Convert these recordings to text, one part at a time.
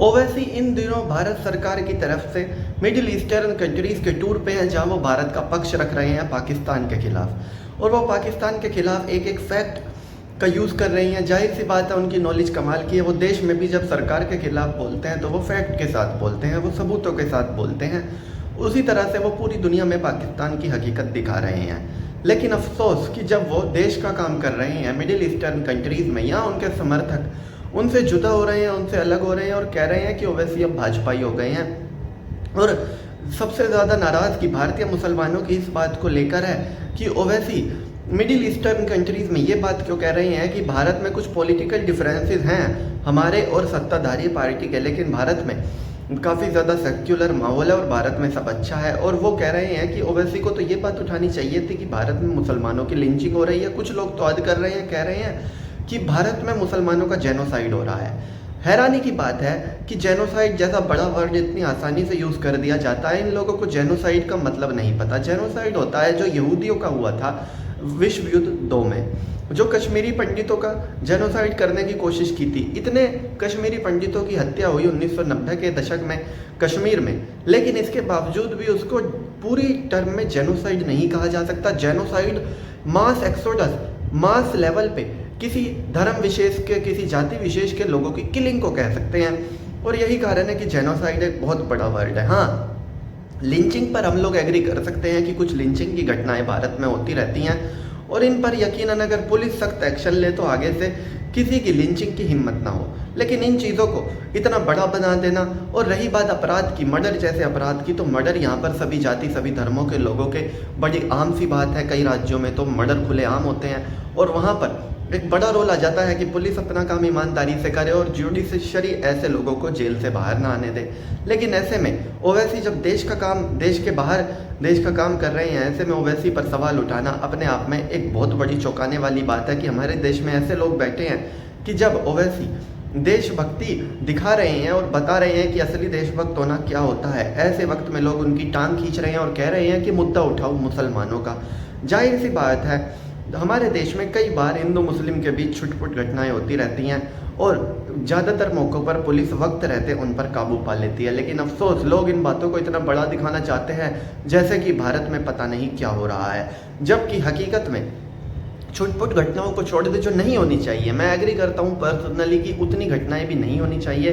ओवैसी इन दिनों भारत सरकार की तरफ से मिडिल ईस्टर्न कंट्रीज़ के टूर पे हैं, जहां वो भारत का पक्ष रख रहे हैं पाकिस्तान के खिलाफ। और वो पाकिस्तान के खिलाफ एक एक फैक्ट का यूज़ कर रही हैं। जाहिर सी बात है, उनकी नॉलेज कमाल की है। वो देश में भी जब सरकार के खिलाफ बोलते हैं तो वो फैक्ट के साथ बोलते हैं, वो सबूतों के साथ बोलते हैं। उसी तरह से वो पूरी दुनिया में पाकिस्तान की हकीकत दिखा रहे हैं। लेकिन अफसोस कि जब वो देश का काम कर रहे हैं मिडिल ईस्टर्न कंट्रीज़ में, यहाँ उनके समर्थक उनसे जुदा हो रहे हैं, उनसे अलग हो रहे हैं और कह रहे हैं कि ओवैसी अब भाजपाई हो गए हैं। और सबसे ज़्यादा नाराज़गी भारतीय मुसलमानों की इस बात को लेकर है कि ओवैसी मिडिल ईस्टर्न कंट्रीज़ में ये बात क्यों कह रहे हैं कि भारत में कुछ पॉलिटिकल डिफरेंसेस हैं हमारे और सत्ताधारी पार्टी के, लेकिन भारत में काफ़ी ज़्यादा सेक्युलर माहौल है और भारत में सब अच्छा है। और वो कह रहे हैं कि ओवैसी को तो ये बात उठानी चाहिए थी कि भारत में मुसलमानों की लिंचिंग हो रही है। कुछ लोग तो ऐड कर रहे हैं, कह रहे हैं कि भारत में मुसलमानों का जेनोसाइड हो रहा है। हैरानी की बात है कि जेनोसाइड जैसा बड़ा वर्ड इतनी आसानी से यूज़ कर दिया जाता है। इन लोगों को जेनोसाइड का मतलब नहीं पता। जेनोसाइड होता है जो यहूदियों का हुआ था विश्व युद्ध 2 में, जो कश्मीरी पंडितों का जेनोसाइड करने की कोशिश की थी। इतने कश्मीरी पंडितों की हत्या हुई 1990 के दशक में कश्मीर में, लेकिन इसके बावजूद भी उसको पूरी टर्म में जेनोसाइड नहीं कहा जा सकता। Genocide mass exodus, mass level पे किसी धर्म विशेष के, किसी जाति विशेष के लोगों की किलिंग को कह सकते हैं। और यही कारण है कि जेनोसाइड एक बहुत बड़ा वर्ड है। हाँ, लिंचिंग पर हम लोग एग्री कर सकते हैं कि कुछ लिंचिंग की घटनाएं भारत में होती रहती हैं और इन पर यकीनन अगर पुलिस सख्त एक्शन ले तो आगे से किसी की लिंचिंग की हिम्मत ना हो। लेकिन इन चीज़ों को इतना बड़ा बना देना, और रही बात अपराध की, मर्डर जैसे अपराध की, तो मर्डर यहाँ पर सभी जाति सभी धर्मों के लोगों के बड़ी आम सी बात है। कई राज्यों में तो मर्डर खुलेआम होते हैं और वहाँ पर एक बड़ा रोल आ जाता है कि पुलिस अपना काम ईमानदारी से करे और जुडिशरी ऐसे लोगों को जेल से बाहर ना आने दे। लेकिन ऐसे में ओवैसी जब देश का काम, देश के बाहर देश का काम कर रहे हैं, ऐसे में ओवैसी पर सवाल उठाना अपने आप में एक बहुत बड़ी चौंकाने वाली बात है कि हमारे देश में ऐसे लोग बैठे हैं कि जब ओवैसी देशभक्ति दिखा रहे हैं और बता रहे हैं कि असली देशभक्त होना क्या होता है, ऐसे वक्त में लोग उनकी टांग खींच रहे हैं और कह रहे हैं कि मुद्दा उठाओ मुसलमानों का। जाहिर सी बात है, हमारे देश में कई बार हिंदू मुस्लिम के बीच छुटपुट घटनाएं होती रहती हैं और ज़्यादातर मौक़ों पर पुलिस वक्त रहते उन पर काबू पा लेती है। लेकिन अफसोस, लोग इन बातों को इतना बड़ा दिखाना चाहते हैं जैसे कि भारत में पता नहीं क्या हो रहा है, जबकि हकीकत में छुटपुट घटनाओं को छोड़ दे जो नहीं होनी चाहिए। मैं एग्री करता हूँ पर्सनली कि उतनी घटनाएं भी नहीं होनी चाहिए।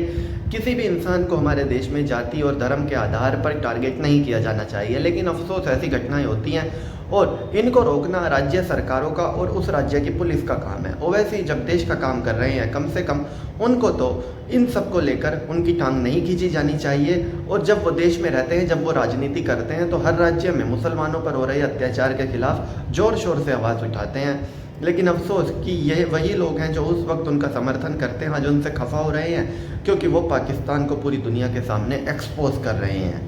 किसी भी इंसान को हमारे देश में जाति और धर्म के आधार पर टारगेट नहीं किया जाना चाहिए, लेकिन अफसोस ऐसी घटनाएं होती हैं और इनको रोकना राज्य सरकारों का और उस राज्य की पुलिस का काम है। ओवैसी जब देश का काम कर रहे हैं, कम से कम उनको तो इन सब को लेकर उनकी टांग नहीं खींची जानी चाहिए। और जब वो देश में रहते हैं, जब वो राजनीति करते हैं, तो हर राज्य में मुसलमानों पर हो रहे अत्याचार के खिलाफ ज़ोर शोर से आवाज़ उठाते हैं। लेकिन अफसोस कि ये वही लोग हैं जो उस वक्त उनका समर्थन करते हैं, जो उनसे खफा हो रहे हैं, क्योंकि वो पाकिस्तान को पूरी दुनिया के सामने एक्सपोज कर रहे हैं।